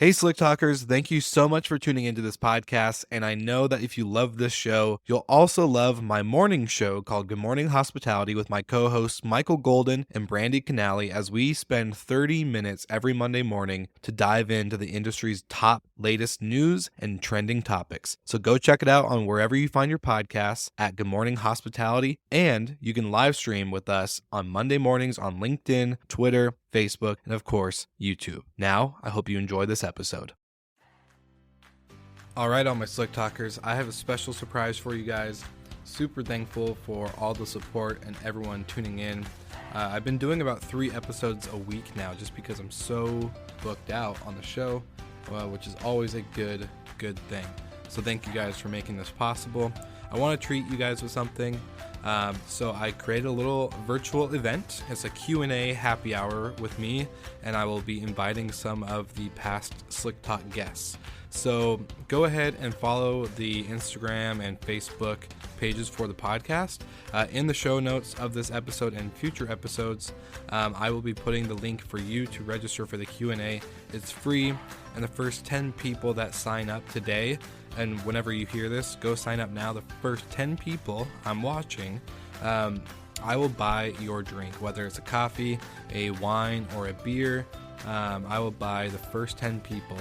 Hey, Slick Talkers, thank you so much for tuning into this podcast. And I know that if you love this show, you'll also love my morning show called Good Morning Hospitality with my co hosts Michael Golden and Brandy Canali, as we spend 30 minutes every Monday morning to dive into the industry's top latest news and trending topics. So go check it out on wherever you find your podcasts at Good Morning Hospitality. And you can live stream with us on Monday mornings on LinkedIn, Twitter, Facebook, and of course, YouTube. Now, I hope you enjoy this episode. All right, all my Slick Talkers, I have a special surprise for you guys. Super thankful for all the support and everyone tuning in. I've been doing about 3 episodes a week now just because I'm so booked out on the show, which is always a good thing. So thank you guys for making this possible. I want to treat you guys with something. So I created a little virtual event. It's a Q&A happy hour with me, and I will be inviting some of the past Slick Talk guests. So go ahead and follow the Instagram and Facebook pages for the podcast. In the show notes of this episode and future episodes, I will be putting the link for you to register for the Q&A. It's free, and the first 10 people that sign up today, and whenever you hear this, go sign up now. The first 10 people I'm watching, I will buy your drink, whether it's a coffee, a wine, or a beer. I will buy the first 10 people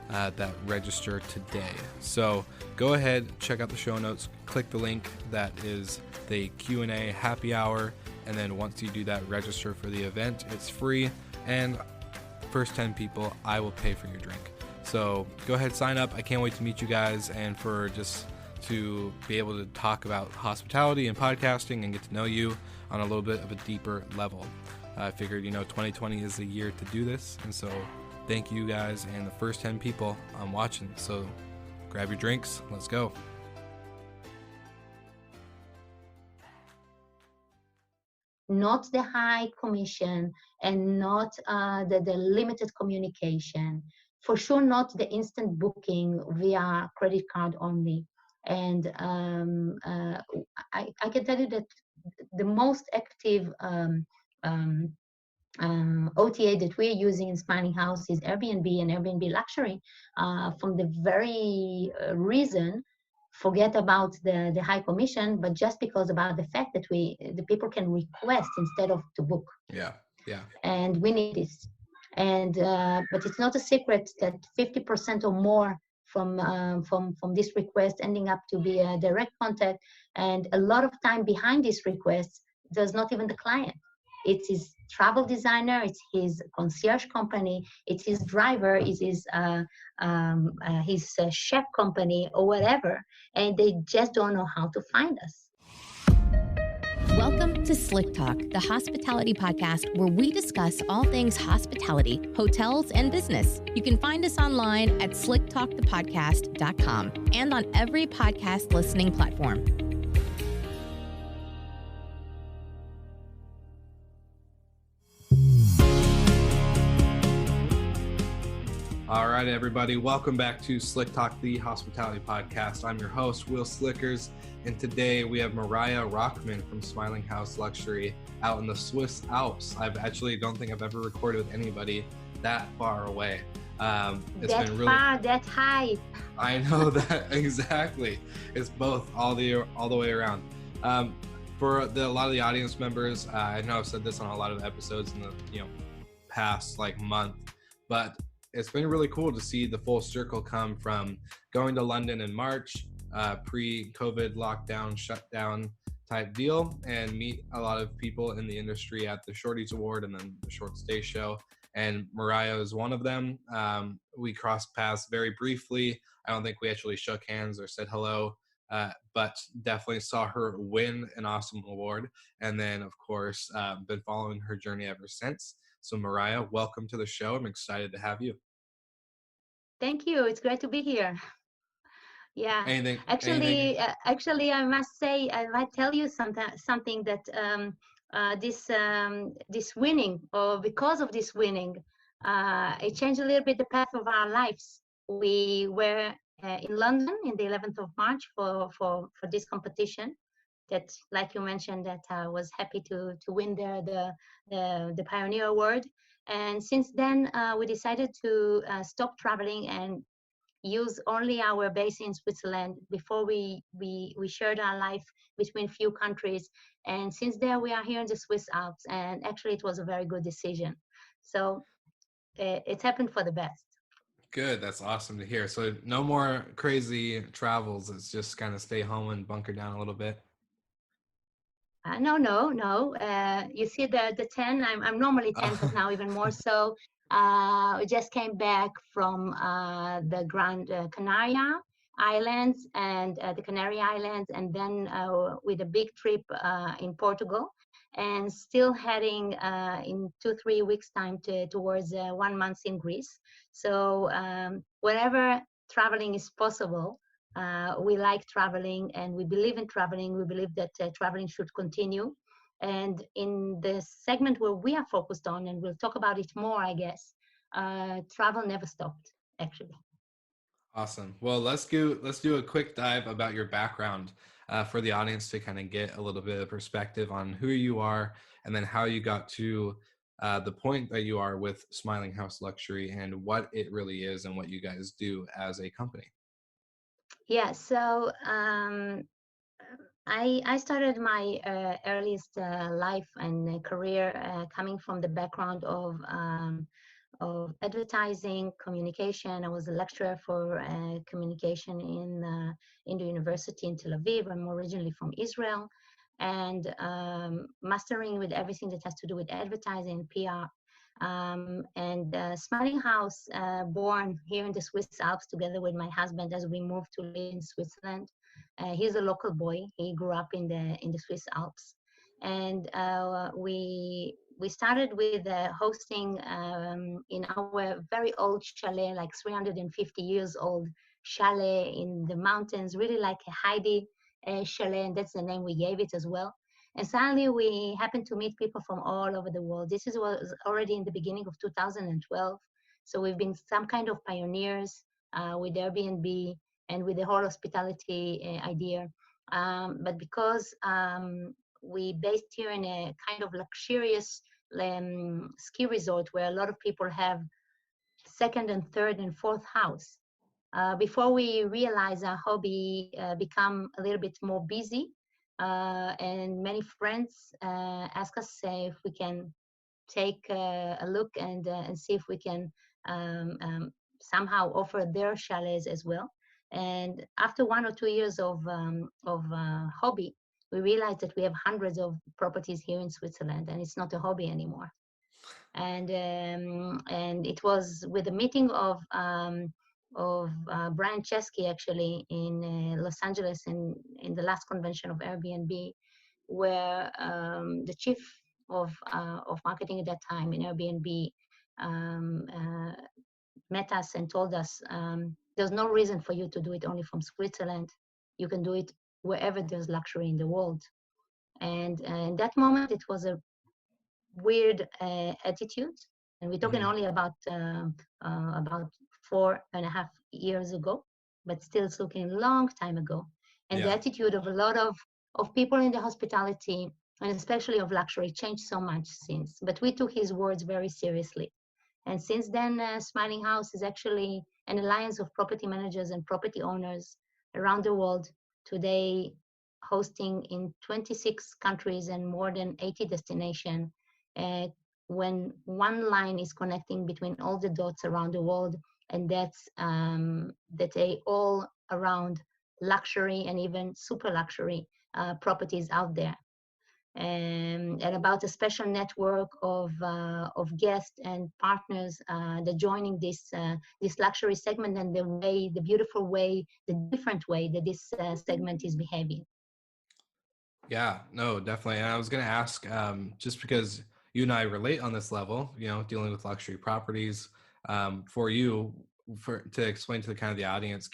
that register today. So go ahead, check out the show notes, click the link that is the Q&A happy hour, and then once you do that, register for the event. It's free, and first 10 people, I will pay for your drink. So go ahead, sign up. I can't wait to meet you guys and for just to be able to talk about hospitality and podcasting and get to know you on a little bit of a deeper level. I figured, 2020 is the year to do this. And so thank you guys and the first 10 people I'm watching. So grab your drinks. Let's go. Not the high commission and not the limited communication. For sure, not the instant booking via credit card only. And I can tell you that the most active OTA that we're using in Smiling House is Airbnb and Airbnb Luxury from the very reason. Forget about the high commission, but just because about the fact that the people can request instead of to book. Yeah. And we need this. And but it's not a secret that 50% or more from this request ending up to be a direct contact, and a lot of time behind these requests does not even the client. It's his travel designer, it's his concierge company, it's his driver, it's his chef company or whatever, and they just don't know how to find us. Welcome to Slick Talk, the hospitality podcast where we discuss all things hospitality, hotels, and business. You can find us online at slicktalkthepodcast.com and on every podcast listening platform. All right, everybody. Welcome back to Slick Talk, the hospitality podcast. I'm your host, Will Slickers, and today we have Mariah Rockman from Smiling House Luxury out in the Swiss Alps. I actually don't think I've ever recorded with anybody that far away. It's that been really far, that high. I know that exactly. It's both all the way around. For a lot of the audience members, I know I've said this on a lot of episodes in the past month, but it's been really cool to see the full circle come from going to London in March, pre-COVID lockdown, shutdown type deal, and meet a lot of people in the industry at the Shorties Award and then the Short Stay Show. And Mariah is one of them. We crossed paths very briefly. I don't think we actually shook hands or said hello, but definitely saw her win an awesome award. And then, of course, been following her journey ever since. So Mariah, welcome to the show. I'm excited to have you. Thank you. It's great to be here. Yeah. Anything? Actually, I must say, I might tell you something that this winning, or because of this winning, it changed a little bit the path of our lives. We were in London in the 11th of March for this competition. That, like you mentioned, that I was happy to win there the Pioneer Award. And since then, we decided to stop traveling and use only our base in Switzerland. Before we shared our life between few countries, and since there we are here in the Swiss Alps, and actually it was a very good decision. So it happened for the best. Good. That's awesome to hear. So no more crazy travels. It's just kind of stay home and bunker down a little bit. No. You see the 10, I'm normally 10, but now even more so. We just came back from the Grand Canaria Islands and the Canary Islands, and then with a big trip in Portugal, and still heading in 2-3 weeks time towards 1 month in Greece. So wherever traveling is possible, we like traveling and we believe in traveling. We believe that traveling should continue. And in the segment where we are focused on, and we'll talk about it more, I guess, travel never stopped, actually. Awesome. Well, let's do a quick dive about your background for the audience to kind of get a little bit of perspective on who you are and then how you got to the point that you are with Smiling House Luxury and what it really is and what you guys do as a company. Yeah, so I started my earliest life and career coming from the background of advertising, communication. I was a lecturer for communication in the university in Tel Aviv. I'm originally from Israel, and mastering with everything that has to do with advertising, PR. And Smiling House, born here in the Swiss Alps together with my husband as we moved to live in Switzerland. He's a local boy. He grew up in the Swiss Alps, and we started with hosting in our very old chalet, like 350 years old chalet in the mountains, really like a Heidi chalet, and that's the name we gave it as well. And suddenly we happened to meet people from all over the world. This was already in the beginning of 2012. So we've been some kind of pioneers with Airbnb and with the whole hospitality idea. But because we based here in a kind of luxurious ski resort where a lot of people have second and third and fourth house. Before we realize our hobby become a little bit more busy, and many friends ask us if we can take a look and see if we can somehow offer their chalets as well. And after 1 or 2 years of hobby, we realized that we have hundreds of properties here in Switzerland, and it's not a hobby anymore. And it was with the meeting of Brian Chesky actually in Los Angeles in the last convention of Airbnb, where the chief of marketing at that time in Airbnb met us and told us there's no reason for you to do it only from Switzerland. You can do it wherever there's luxury in the world. And in that moment, it was a weird attitude. And we're talking only about 4.5 years ago, but still it's looking a long time ago. And the attitude of a lot of people in the hospitality, and especially of luxury, changed so much since. But we took his words very seriously. And since then, Smiling House is actually an alliance of property managers and property owners around the world, today hosting in 26 countries and more than 80 destinations. When one line is connecting between all the dots around the world, and that's they all around luxury and even super luxury properties out there. And about a special network of guests and partners that joining this luxury segment, and the beautiful way, the different way that this segment is behaving. Yeah, no, definitely. And I was going to ask, just because you and I relate on this level, dealing with luxury properties, for you, to explain to the kind of the audience,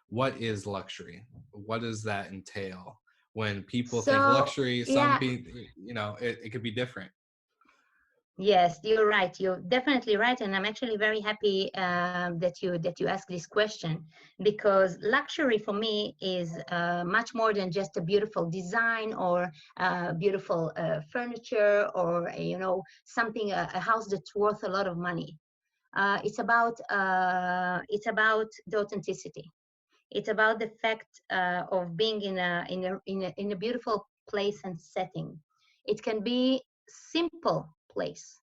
what is luxury? What does that entail? When people think luxury, some people, it could be different. Yes, you're right. You're definitely right, and I'm actually very happy that you asked this question, because luxury for me is much more than just a beautiful design or beautiful furniture, or something, a house that's worth a lot of money. It's about the authenticity. It's about the fact of being in a beautiful place and setting. It can be simple place,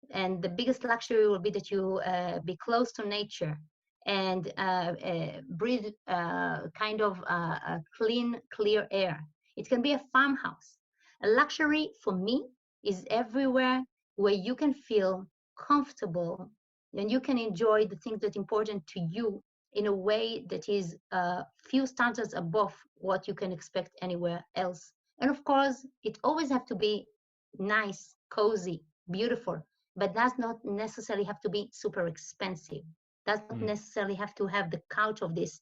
and the biggest luxury will be that you be close to nature and breathe kind of a clean, clear air. It can be a farmhouse. A luxury for me is everywhere where you can feel comfortable and you can enjoy the things that are important to you in a way that is few standards above what you can expect anywhere else. And of course, it always have to be nice, cozy, beautiful, but does not necessarily have to be super expensive. Does not Mm. necessarily have to have the couch of this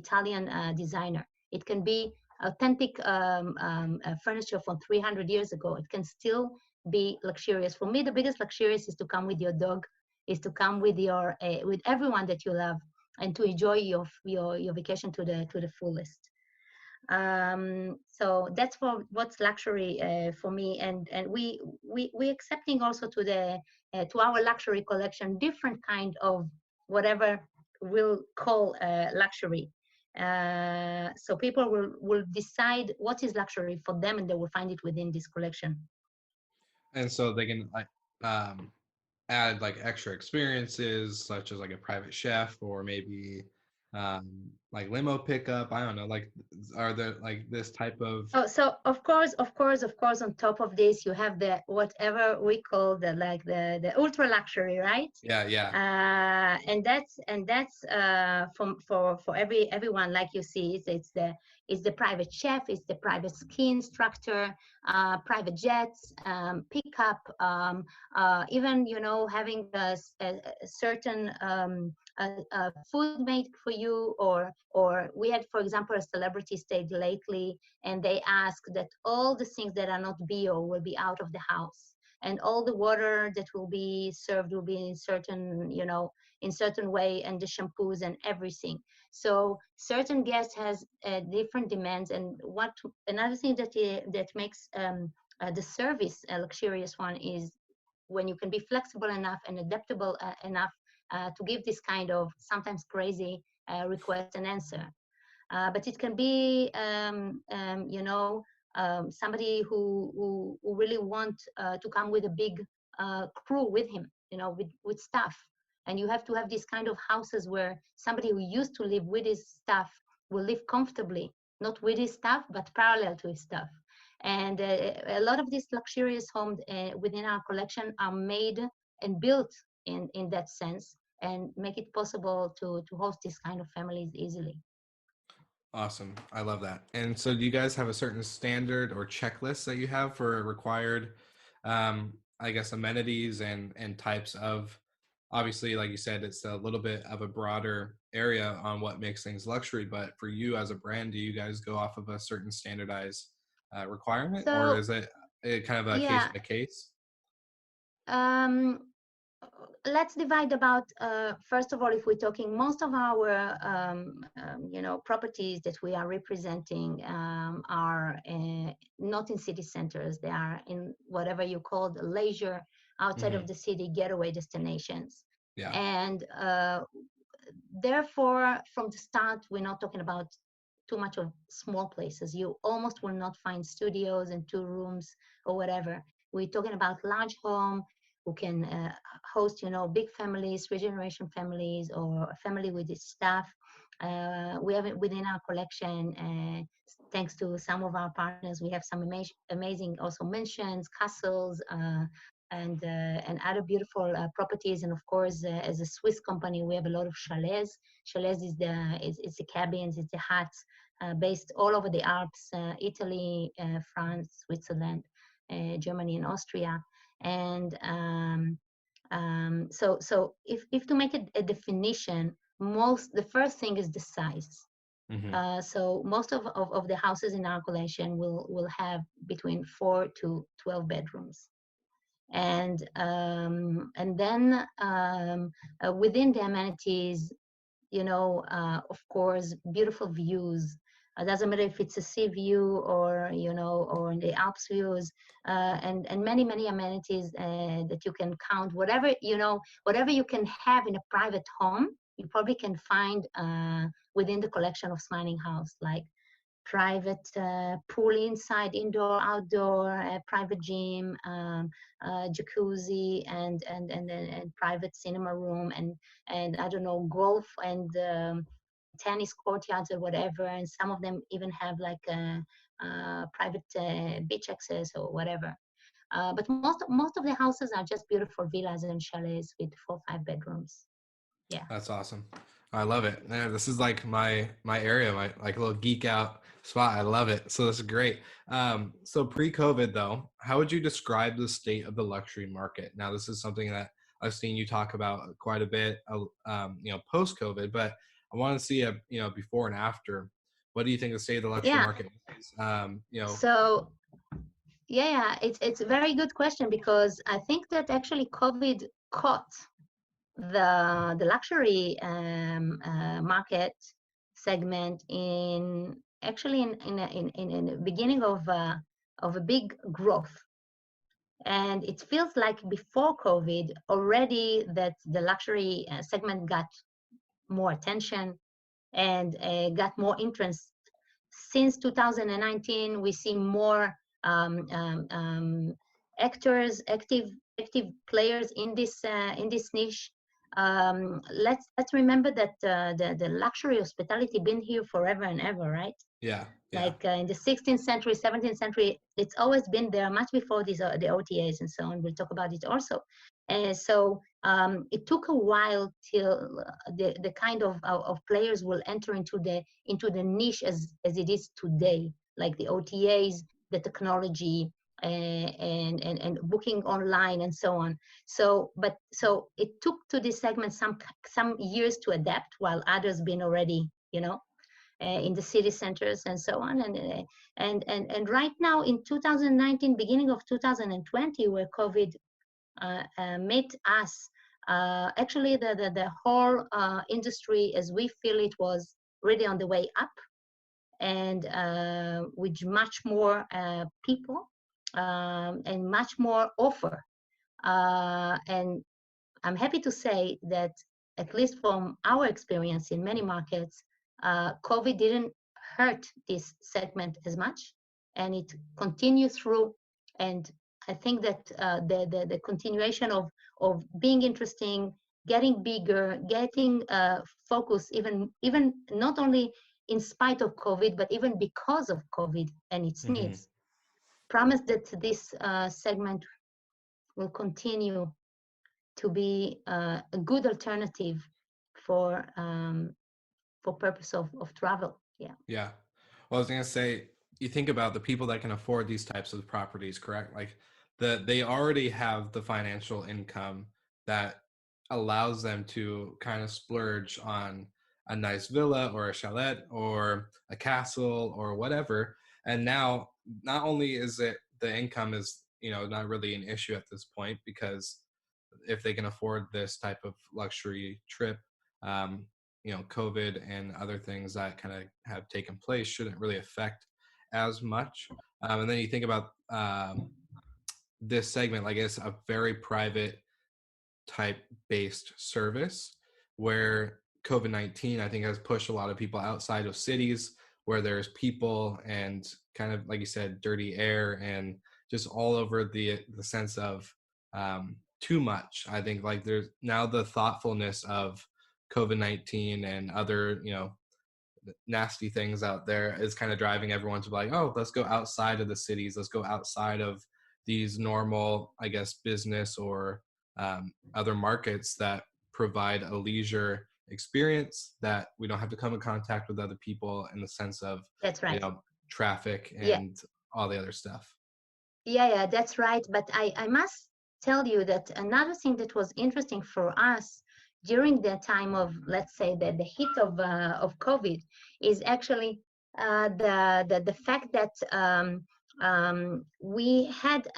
Italian designer. It can be authentic furniture from 300 years ago. It can still be luxurious. For me, the biggest luxurious is to come with your dog, is to come with your with everyone that you love, and to enjoy your vacation to the fullest. So that's for what's luxury for me, and we accepting also to our luxury collection different kind of whatever we'll call luxury. So people will decide what is luxury for them, and they will find it within this collection. And so they can like add like extra experiences such as like a private chef or maybe like limo pickup. I don't know, like are there like this type of Oh, so of course, on top of this, you have the whatever we call the ultra luxury, right? yeah, yeah. And that's for everyone, like you see, it's the private chef, it's the private ski instructor, private jets, pickup, even having a certain food made for you, or we had, for example, a celebrity stayed lately, and they asked that all the things that are not bio will be out of the house, and all the water that will be served will be in certain way, and the shampoos and everything. So certain guests has different demands, and what another thing that makes the service a luxurious one is when you can be flexible enough and adaptable enough to give this kind of sometimes crazy request and answer. But it can be, somebody who really want to come with a big crew with him, with staff. And you have to have these kind of houses where somebody who used to live with his staff will live comfortably, not with his staff, but parallel to his staff. And a lot of these luxurious homes within our collection are made and built in that sense, and make it possible to host this kind of families easily. Awesome. I love that. And so do you guys have a certain standard or checklist that you have for required I guess amenities and types of, obviously like you said, it's a little bit of a broader area on what makes things luxury, but for you as a brand, do you guys go off of a certain standardized requirement, or So is it kind of a case yeah, by case? um, let's divide about first of all, if we're talking, most of our properties that we are representing are not in city centers. They are in whatever you call the leisure outside Hmm. of the city getaway destinations. Yeah. And therefore, from the start, we're not talking about too much of small places. You almost will not find studios and two rooms or whatever. We're talking about large home who can host, big families, three generation families, or a family with its staff. We have it within our collection. Thanks to some of our partners, we have some amazing also mansions, castles, and other beautiful properties. And of course, as a Swiss company, we have a lot of chalets. Chalets is the cabins, it's the huts based all over the Alps, Italy, France, Switzerland, Germany, and Austria. And so if to make it a definition, the first thing is the size. Hmm. So most of the houses in our collection will have between 4 to 12 bedrooms. And then within the amenities, of course, beautiful views. Doesn't matter if it's a sea view or or in the Alps views, and many amenities that you can count. Whatever you can have in a private home, you probably can find within the collection of Smiling House, like private pool inside, indoor, outdoor, private gym, jacuzzi, and private cinema room, and I don't know, golf and tennis courtyards or whatever. And some of them even have like private beach access or whatever. But most of the houses are just beautiful villas and chalets with 4-5 bedrooms. Yeah. That's awesome. I love it. Yeah, this is like my area, my like little geek out spot. I love it. So this is great. So pre-COVID though, how would you describe the state of the luxury market? Now, this is something that I've seen you talk about quite a bit, post-COVID, but I want to see a, before and after. What do you think the state of the luxury market is? So yeah, it's a very good question, because I think that actually COVID caught the luxury market segment in the beginning of a big growth. And it feels like before COVID already that the luxury segment got more attention and got more interest. Since 2019, we see more actors, active players in this niche. Let's remember that the luxury hospitality been here forever and ever, right? Yeah. Like in the 16th century, 17th century, it's always been there much before these the OTAs and so on. We'll talk about it also. So it took a while till the kind of players will enter into the niche as it is today, like the OTAs, the technology, and booking online and so on. So it took to this segment some years to adapt, while others been already, in the city centers and so on. And right now in 2019, beginning of 2020, where COVID made us, actually the whole industry, as we feel it, was really on the way up, and with much more people and much more offer. And I'm happy to say that, at least from our experience in many markets, COVID didn't hurt this segment as much, and it continued through. And I think that the continuation of being interesting, getting bigger, getting focus, even not only in spite of COVID, but even because of COVID and its needs, promise that this segment will continue to be a good alternative for purpose of travel. Yeah. Well, I was gonna say, you think about the people that can afford these types of properties, correct? Like they already have the financial income that allows them to kind of splurge on a nice villa or a chalet or a castle or whatever. And now, not only is it the income is, not really an issue at this point, because if they can afford this type of luxury trip, COVID and other things that kind of have taken place shouldn't really affect as much. And then you think about this segment, like it's a very private type based service, where COVID-19, I think, has pushed a lot of people outside of cities where there's people and, kind of like you said, dirty air, and just all over the sense of too much. I think like there's now the thoughtfulness of COVID-19 and other, nasty things out there is kind of driving everyone to be like, oh, let's go outside of the cities. Let's go outside of these normal, I guess, business or other markets that provide a leisure experience that we don't have to come in contact with other people in the sense of, that's right, traffic and all the other stuff. Yeah, that's right. But I must tell you that another thing that was interesting for us during the time of, let's say, the heat of COVID, is actually the fact that we had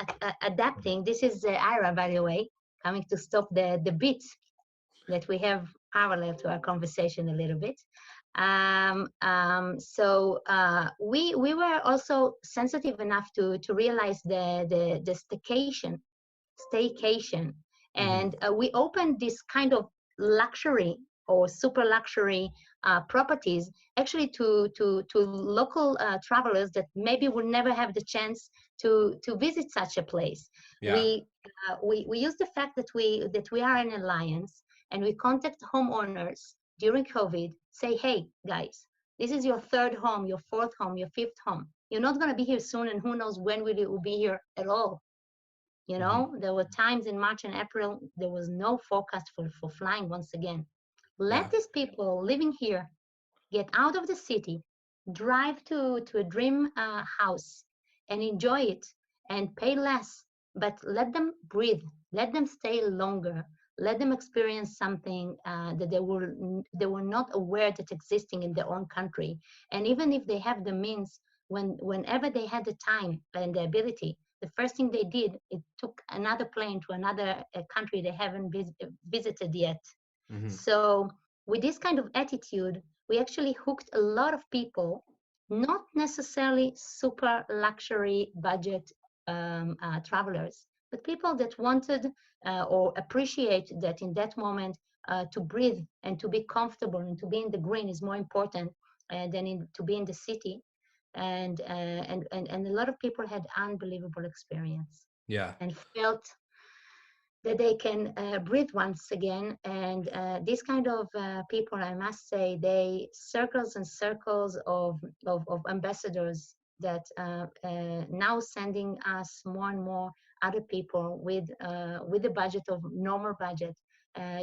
adapting. This is Ira, by the way, coming to stop the beat that we have parallel to our conversation a little bit. We were also sensitive enough to realize the staycation, and we opened this kind of luxury or super luxury properties actually to local travelers that maybe would never have the chance to visit such a place. Yeah. We use the fact that we are an alliance, and we contact homeowners during COVID, say, hey guys, this is your third home, your fourth home, your fifth home. You're not going to be here soon, and who knows when will you be here at all. You know, there were times in March and April, there was no forecast for flying once again. Let these people living here get out of the city, drive to a dream house and enjoy it and pay less, but let them breathe, let them stay longer, let them experience something that they were not aware that existing in their own country. And even if they have the means, whenever they had the time and the ability, the first thing they did, it took another plane to another country they haven't visited yet. So with this kind of attitude, we actually hooked a lot of people, not necessarily super luxury budget travelers, but people that wanted or appreciate that in that moment to breathe and to be comfortable and to be in the green is more important than to be in the city. And a lot of people had unbelievable experience. Yeah. And felt that they can breathe once again. And these kind of people, I must say, they circles and circles of ambassadors that now sending us more and more other people with the budget of normal budget,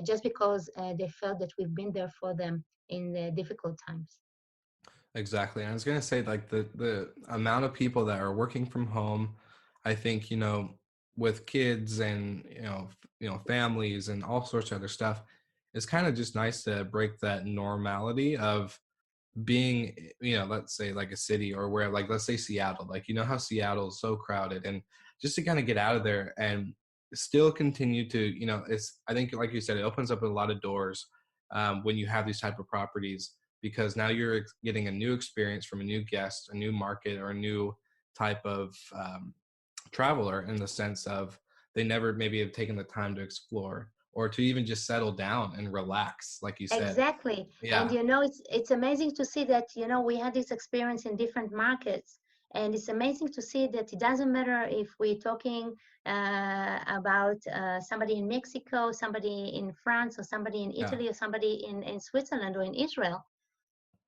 just because they felt that we've been there for them in difficult times. Exactly. And I was going to say, like, the amount of people that are working from home, I think, with kids and, families and all sorts of other stuff, it's kind of just nice to break that normality of being, let's say like a city or where, like, let's say Seattle, like, how Seattle is so crowded, and just to kind of get out of there and still continue to, I think, like you said, it opens up a lot of doors when you have these type of properties, because now you're getting a new experience from a new guest, a new market, or a new type of traveler, in the sense of they never maybe have taken the time to explore or to even just settle down and relax, like you said. Exactly. Yeah. And it's amazing to see that we had this experience in different markets, and it's amazing to see that it doesn't matter if we're talking about somebody in Mexico, somebody in France, or somebody in Italy, or somebody in Switzerland or in Israel.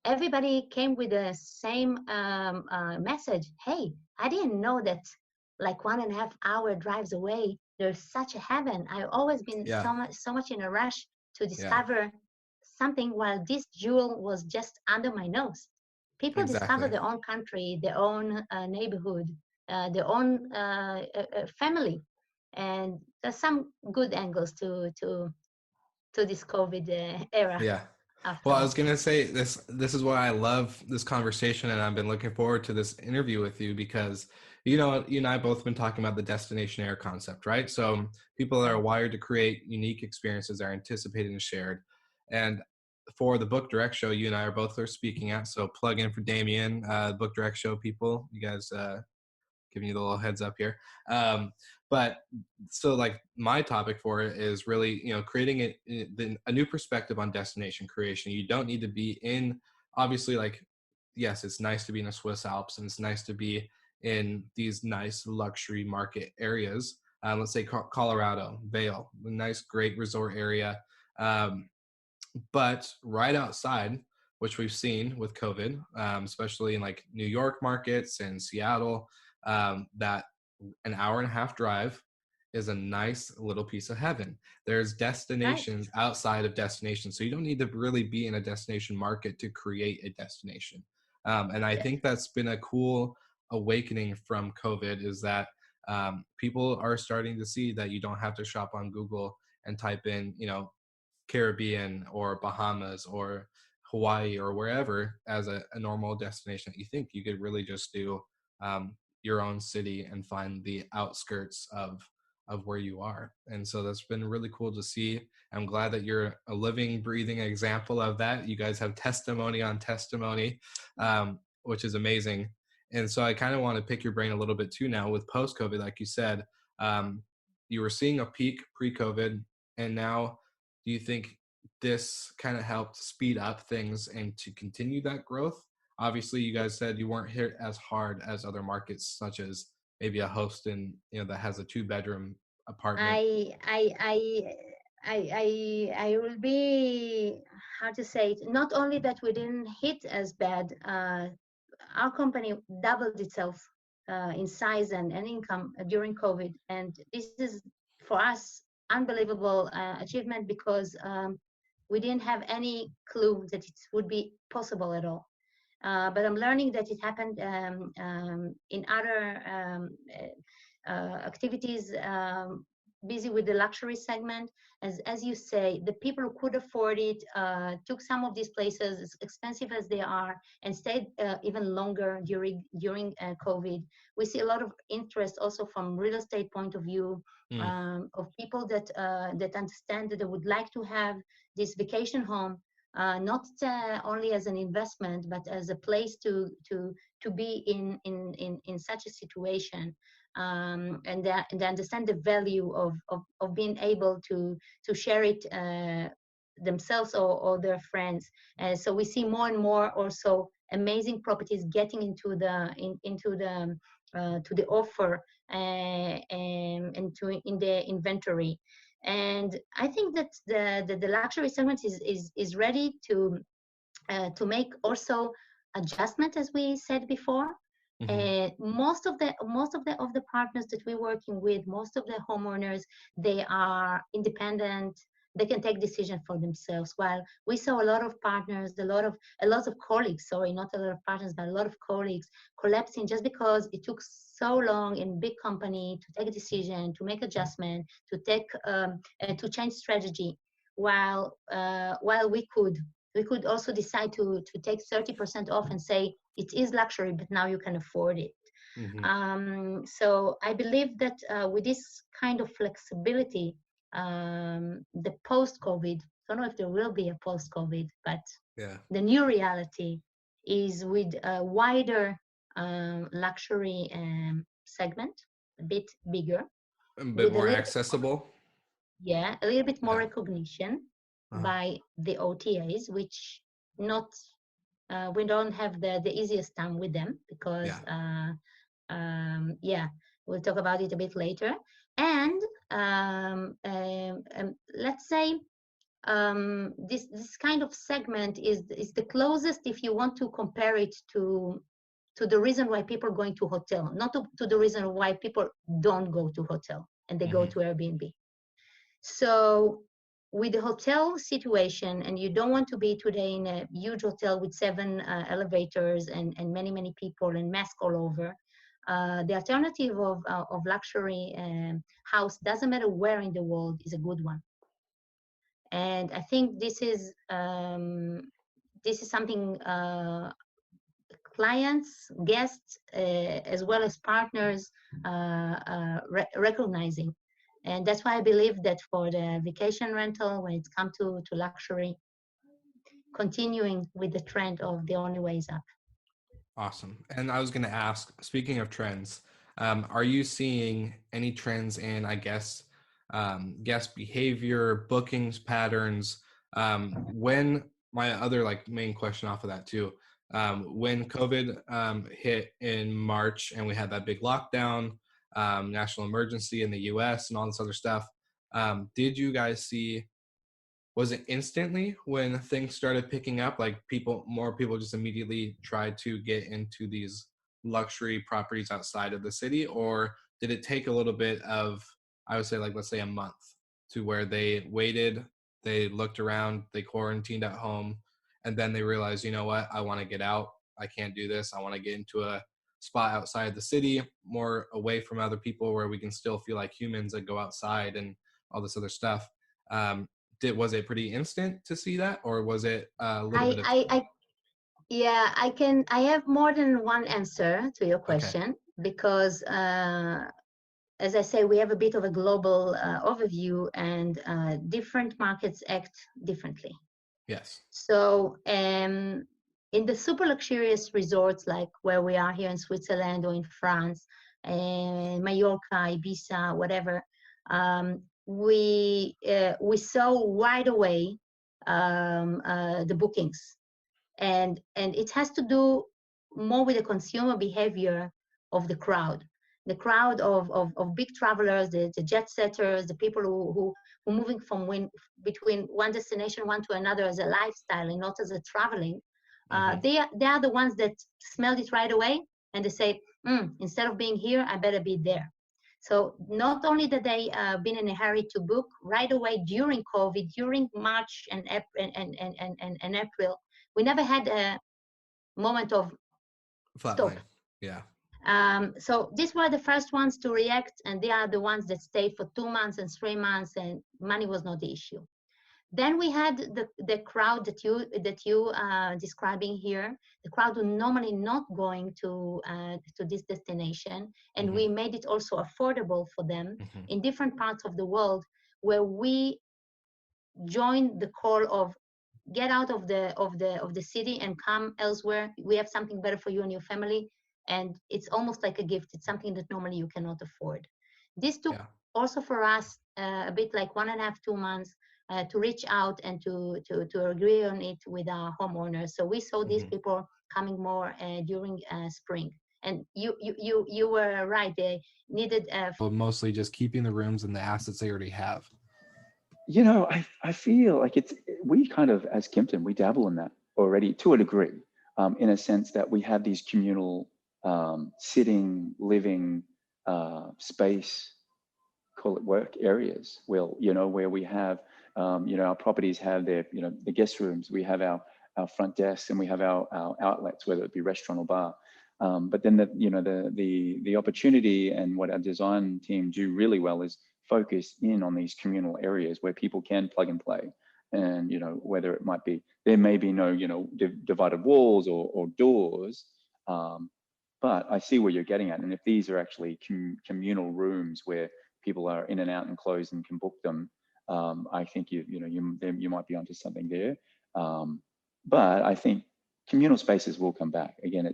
Everybody came with the same message. Hey, I didn't know that like 1.5 hour drives away, there's such a heaven. I've always been so much in a rush to discover something, while this jewel was just under my nose. People discover their own country, their own neighborhood, their own family. And there's some good angles to this COVID era. Yeah. Well, I was going to say this is why I love this conversation, and I've been looking forward to this interview with you, because, you and I both been talking about the destination air concept, right? So people that are wired to create unique experiences are anticipated and shared. And for the Book Direct Show, you and I are both speaking at, so plug in for Damien, Book Direct Show people, you guys, giving you the little heads up here. But so, like, my topic for it is really, creating a new perspective on destination creation. You don't need to be in, obviously, like, yes, it's nice to be in the Swiss Alps, and it's nice to be in these nice luxury market areas. Let's say Colorado, Vail, a nice, great resort area. But right outside, which we've seen with COVID, especially in like New York markets and Seattle, that an hour and a half drive is a nice little piece of heaven. There's destinations outside of destinations. So you don't need to really be in a destination market to create a destination. And I think that's been a cool awakening from COVID, is that people are starting to see that you don't have to shop on Google and type in, Caribbean or Bahamas or Hawaii or wherever as a normal destination that you think. You could really just do your own city and find the outskirts of where you are. And so that's been really cool to see. I'm glad that you're a living, breathing example of that. You guys have testimony on testimony, which is amazing. And so I kind of want to pick your brain a little bit too now with post-COVID. Like you said, you were seeing a peak pre-COVID, and now do you think this kind of helped speed up things and to continue that growth? Obviously, you guys said you weren't hit as hard as other markets, such as maybe a Houston, that has a 2-bedroom apartment. I will be, how to say it, not only that we didn't hit as bad, our company doubled itself in size and income during COVID. And this is, for us, unbelievable achievement, because we didn't have any clue that it would be possible at all. But I'm learning that it happened in other activities, busy with the luxury segment. As you say, the people who could afford it took some of these places, as expensive as they are, and stayed even longer during COVID. We see a lot of interest also from real estate point of view, of people that understand that they would like to have this vacation home, not only as an investment, but as a place to be in such a situation. And they understand the value of being able to share it themselves or their friends. So we see more and more also amazing properties getting into the to the offer and in the inventory. And I think that the luxury segment is ready to make also adjustment, as we said before. Most of the partners that we're working with, most of the homeowners, they are independent. They can take decisions for themselves. While we saw a lot of partners, a lot of colleagues, sorry, not a lot of partners, but a lot of colleagues collapsing just because it took so long in big company to take a decision, to make adjustment, to change strategy. While we could also decide to take 30% off and say it is luxury, but now you can afford it. So I believe that with this kind of flexibility, the post-COVID, I don't know if there will be a post-COVID, but the new reality is with a wider luxury segment, a bit bigger. A bit more accessible. Yeah, a little bit more recognition by the OTAs, which we don't have the easiest time with them, because we'll talk about it a bit later. And let's say this kind of segment is the closest, if you want to compare it to the reason why people are going to hotel, not to the reason why people don't go to hotel and they go to Airbnb. So with the hotel situation, and you don't want to be today in a huge hotel with 7 elevators and many people and mask all over, the alternative of luxury house, doesn't matter where in the world, is a good one. And I think this is something clients, guests, as well as partners recognizing. And that's why I believe that for the vacation rental, when it's come to luxury, continuing with the trend of the only way is up. Awesome. And I was going to ask, speaking of trends, are you seeing any trends in, I guess, guest behavior, bookings patterns? When my other main question off of that too, when COVID hit in March and we had that big lockdown, national emergency in the US and all this other stuff, did you guys see, was it instantly when things started picking up, like more people just immediately tried to get into these luxury properties outside of the city? Or did it take a little bit of, I would say, let's say a month, to where they waited, they looked around, they quarantined at home, and then they realized, you know what, I want to get out. I can't do this. I want to get into a spot outside the city, more away from other people, where we can still feel like humans that go outside and all this other stuff. Was it pretty instant to see that, or was it a little bit of... I have more than one answer to your question. because as I say, we have a bit of a global overview, and different markets act differently. Yes. So in the super luxurious resorts, like where we are here in Switzerland or in France, Mallorca, Ibiza, whatever, we saw right away the bookings, and it has to do more with the consumer behavior of the crowd. The crowd of big travelers, the jet setters, the people who moving between one destination one to another as a lifestyle and not as a traveling. They are the ones that smelled it right away, and they say, instead of being here, I better be there. So not only that they been in a hurry to book right away during COVID, during March and April, we never had a moment of stop. Flatline. Yeah. So these were the first ones to react, and they are the ones that stayed for 2 months and 3 months, and money was not the issue. Then we had the crowd that you describing here, the crowd who normally not going to this destination, and we made it also affordable for them in different parts of the world, where we joined the call of get out of the city and come elsewhere. We have something better for you and your family, and it's almost like a gift. It's something that normally you cannot afford. This took also for us a bit like 1.5, 2 months to reach out and to agree on it with our homeowners. So we saw these people coming more during spring. And you were right. They needed mostly just keeping the rooms and the assets they already have. You know, I feel like we kind of, as Kimpton, we dabble in that already to a degree, in a sense that we have these communal sitting, living space, call it work areas, where we have, our properties have their, the guest rooms, we have our front desks, and we have our outlets, whether it be restaurant or bar. But then the opportunity and what our design team do really well is focus in on these communal areas where people can plug and play. And, whether it might be, there may be no, divided walls or doors, but I see where you're getting at. And if these are actually communal rooms where people are in and out and closed and can book them, I think you might be onto something there. But I think communal spaces will come back. Again,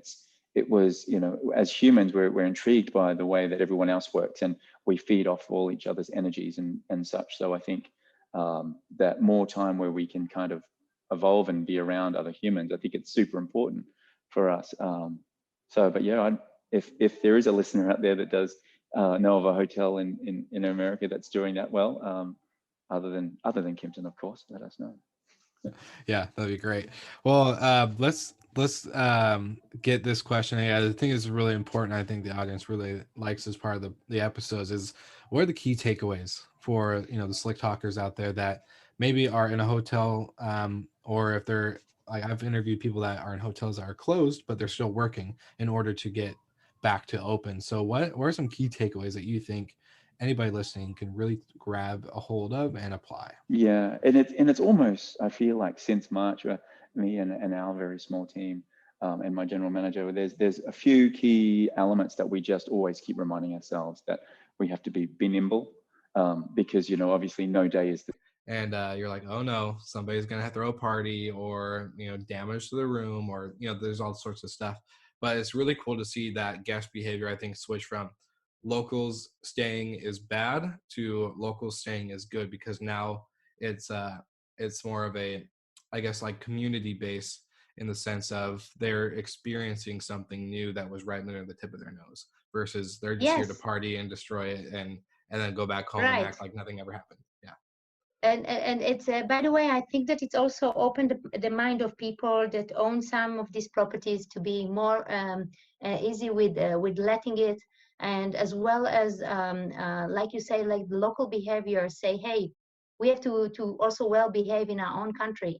it was, as humans, we're intrigued by the way that everyone else works, and we feed off all each other's energies and such. So I think that more time where we can kind of evolve and be around other humans, I think it's super important for us. But yeah, if there is a listener out there that does know of a hotel in America that's doing that well, other than Kimpton, of course, let us know. Yeah, that'd be great. Well, let's get this question. I think it's really important. I think the audience really likes this part of the episodes is, what are the key takeaways for the slick talkers out there that maybe are in a hotel, or if they're like, I've interviewed people that are in hotels that are closed but they're still working in order to get back to open. So what are some key takeaways that you think anybody listening can really grab a hold of and apply? Yeah, and it's almost, I feel like since March, me and our very small team, and my general manager, there's a few key elements that we just always keep reminding ourselves that we have to be nimble, because obviously no day is the and you're like, oh no, somebody's gonna have to throw a party, or damage to the room, or there's all sorts of stuff. But it's really cool to see that guest behavior, I think, switch from locals staying is bad to locals staying is good, because now it's more of a, I guess, like community base, in the sense of they're experiencing something new that was right under the tip of their nose, versus they're just here to party and destroy it and then go back home and act like nothing ever happened. Yeah. And it's by the way, I think that it's also opened the mind of people that own some of these properties to be more easy with letting it, and as well as like you say, like the local behavior, say, hey, we have to also well behave in our own country,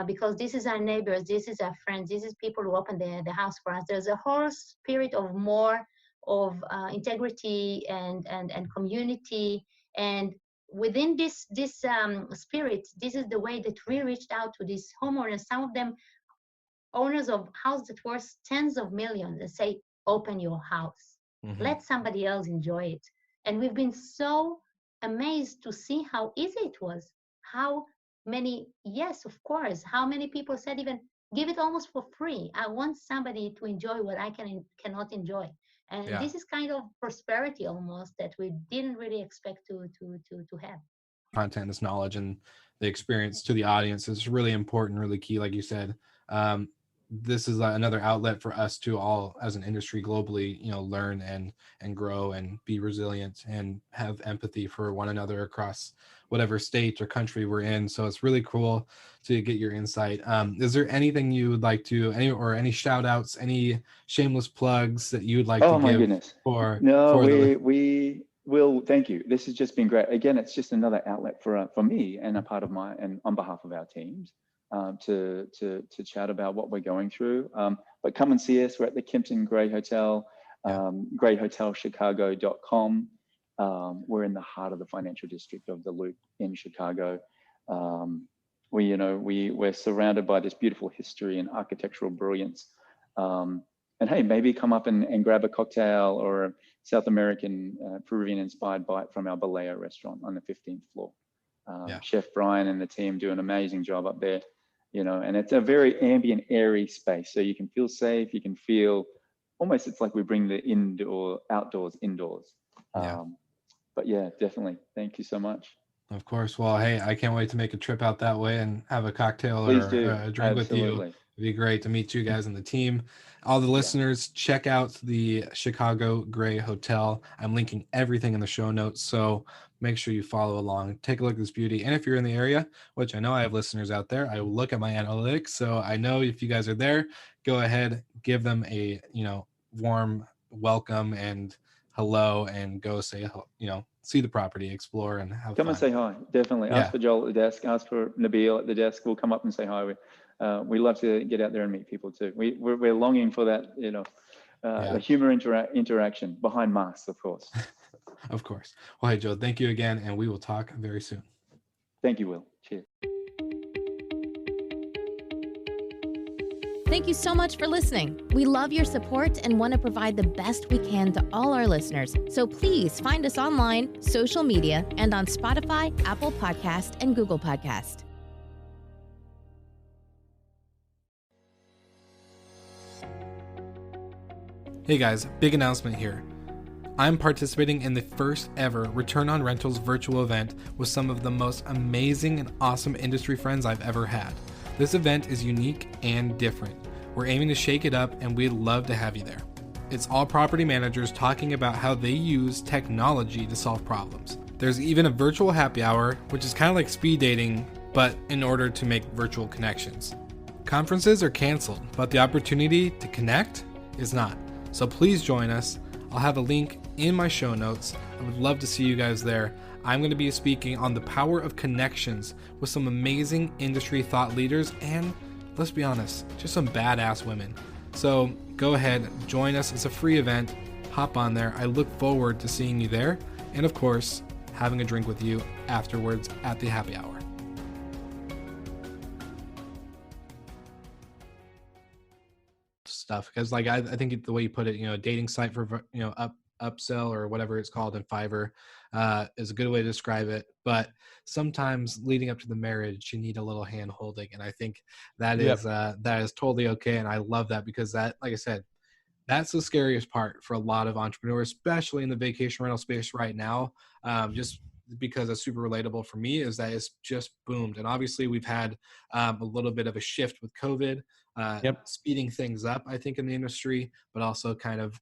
because this is our neighbors, this is our friends, this is people who open the house for us. There's a whole spirit of more of integrity and community, and within this spirit, this is the way that we reached out to these homeowners, some of them owners of houses that worth tens of millions, and say, open your house. Mm-hmm. Let somebody else enjoy it. And we've been so amazed to see how easy it was. How many, yes, of course, how many people said even give it almost for free. I want somebody to enjoy what I cannot enjoy. And Yeah. this is kind of prosperity almost that we didn't really expect to have. Content, this knowledge, and the experience to the audience is really important, really key, like you said. This is another outlet for us to all as an industry globally, learn and grow and be resilient and have empathy for one another across whatever state or country we're in. So it's really cool to get your insight. Is there anything you would like to, any shout outs, any shameless plugs that you would like to Oh my give goodness. for No, the we will. Thank you. This has just been great. Again, it's just another outlet for me and a part of and on behalf of our teams to chat about what we're going through. But come and see us. We're at the Kimpton Gray Hotel, grayhotelchicago.com. We're in the heart of the financial district of the Loop in Chicago. We're surrounded by this beautiful history and architectural brilliance. And hey, maybe come up and grab a cocktail or a South American Peruvian-inspired bite from our Baleo restaurant on the 15th floor. Chef Brian and the team do an amazing job up there, and it's a very ambient, airy space. So you can feel safe. You can feel almost, it's like we bring the outdoors indoors. But yeah, definitely. Thank you so much. Of course. Well, hey, I can't wait to make a trip out that way and have a cocktail Please or do. a drink with you. Absolutely. It'd be great to meet you guys and the team. All the listeners, check out the Chicago Gray Hotel. I'm linking everything in the show notes, so make sure you follow along. Take a look at this beauty. And if you're in the area, which I know I have listeners out there, I will look at my analytics. So I know if you guys are there, go ahead, give them a warm welcome and hello, and go say see the property, explore, and have come fun. And say hi. Definitely. Ask for Joel at the desk. Ask for Nabil at the desk. We'll come up and say hi. We love to get out there and meet people too. We're longing for that, the humor interaction behind masks, of course. Of course. Well, hey, Joe, thank you again, and we will talk very soon. Thank you, Will. Cheers. Thank you so much for listening. We love your support and want to provide the best we can to all our listeners. So please find us online, social media, and on Spotify, Apple Podcast, and Google Podcast. Hey guys, big announcement here. I'm participating in the first ever Return on Rentals virtual event with some of the most amazing and awesome industry friends I've ever had. This event is unique and different. We're aiming to shake it up, and we'd love to have you there. It's all property managers talking about how they use technology to solve problems. There's even a virtual happy hour, which is kind of like speed dating, but in order to make virtual connections. Conferences are canceled, but the opportunity to connect is not. So please join us. I'll have a link in my show notes. I would love to see you guys there. I'm going to be speaking on the power of connections with some amazing industry thought leaders and, let's be honest, just some badass women. So go ahead, join us. It's a free event. Hop on there. I look forward to seeing you there. And of course, having a drink with you afterwards at the happy hour. Stuff, because like I think the way you put it, a dating site for upsell or whatever it's called in Fiverr is a good way to describe it. But sometimes leading up to the marriage, you need a little hand holding, and I think that is totally okay. And I love that, because that, like I said, that's the scariest part for a lot of entrepreneurs, especially in the vacation rental space right now. Just because it's super relatable for me, is that it's just boomed. And obviously we've had a little bit of a shift with COVID, speeding things up, I think, in the industry, but also kind of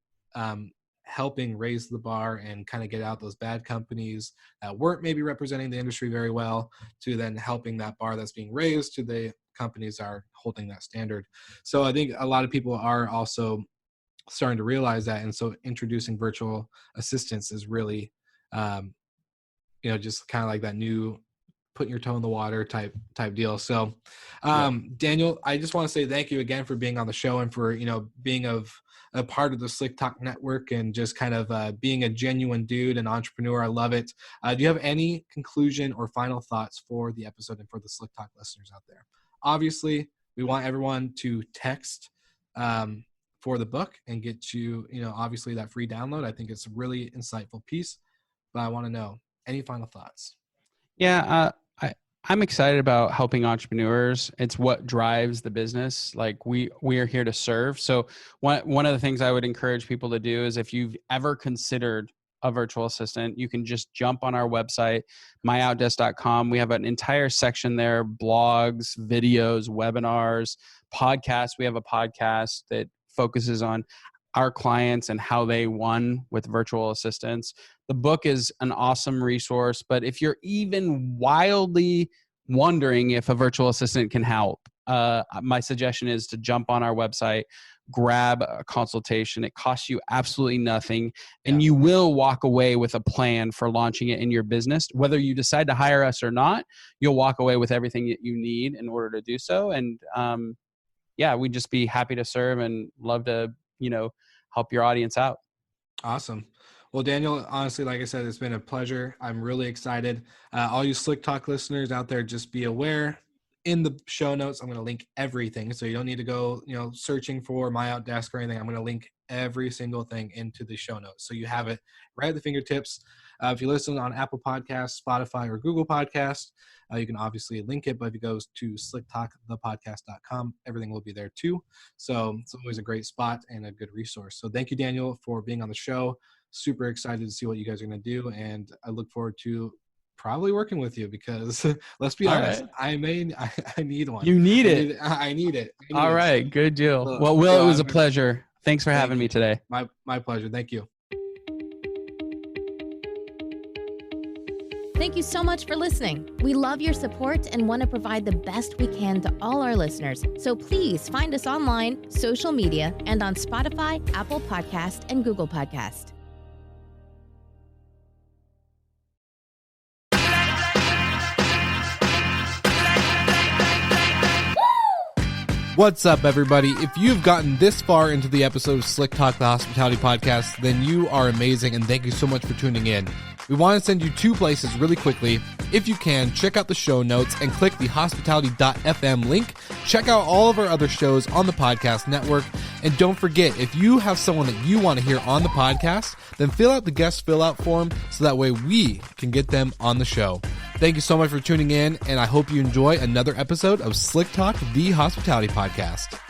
helping raise the bar and kind of get out those bad companies that weren't maybe representing the industry very well, to then helping that bar that's being raised to the companies are holding that standard. So I think a lot of people are also starting to realize that. And so introducing virtual assistants is really, just kind of like that new putting your toe in the water type deal. So, Daniel, I just want to say thank you again for being on the show and for, being a part of the Slick Talk network and just kind of being a genuine dude and entrepreneur. I love it. Do you have any conclusion or final thoughts for the episode and for the Slick Talk listeners out there? Obviously, we want everyone to text for the book and get you, obviously that free download. I think it's a really insightful piece, but I want to know any final thoughts. Yeah. I'm excited about helping entrepreneurs. It's what drives the business. Like we are here to serve. So one of the things I would encourage people to do is if you've ever considered a virtual assistant, you can just jump on our website, MyOutDesk.com. We have an entire section there, blogs, videos, webinars, podcasts. We have a podcast that focuses on our clients and how they won with virtual assistants. The book is an awesome resource, but if you're even wildly wondering if a virtual assistant can help, my suggestion is to jump on our website, grab a consultation. It costs you absolutely nothing, and you will walk away with a plan for launching it in your business. Whether you decide to hire us or not, you'll walk away with everything that you need in order to do so. And we'd just be happy to serve and love to, help your audience out. Awesome. Well, Daniel, honestly, like I said, it's been a pleasure. I'm really excited. All you Slick Talk listeners out there, just be aware. In the show notes, I'm going to link everything. So you don't need to go, searching for MyOutDesk or anything. I'm going to link every single thing into the show notes. So you have it right at the fingertips. If you listen on Apple Podcasts, Spotify, or Google Podcasts, you can obviously link it. But if you go to slicktalkthepodcast.com, everything will be there too. So it's always a great spot and a good resource. So thank you, Daniel, for being on the show. Super excited to see what you guys are going to do. And I look forward to probably working with you because let's be honest, right. I need one. You need it. I need it. All right. Good deal. Well, Will, it was a pleasure. Thanks for having me today. My pleasure. Thank you. Thank you so much for listening. We love your support and want to provide the best we can to all our listeners. So please find us online, social media, and on Spotify, Apple Podcast, and Google Podcast. What's up, everybody? If you've gotten this far into the episode of Slick Talk, the Hospitality Podcast, then you are amazing, and thank you so much for tuning in. We want to send you two places really quickly. If you can, check out the show notes and click the hospitality.fm link. Check out all of our other shows on the podcast network. And don't forget, if you have someone that you want to hear on the podcast, then fill out the guest fill out form so that way we can get them on the show. Thank you so much for tuning in, and I hope you enjoy another episode of Slick Talk, the Hospitality Podcast.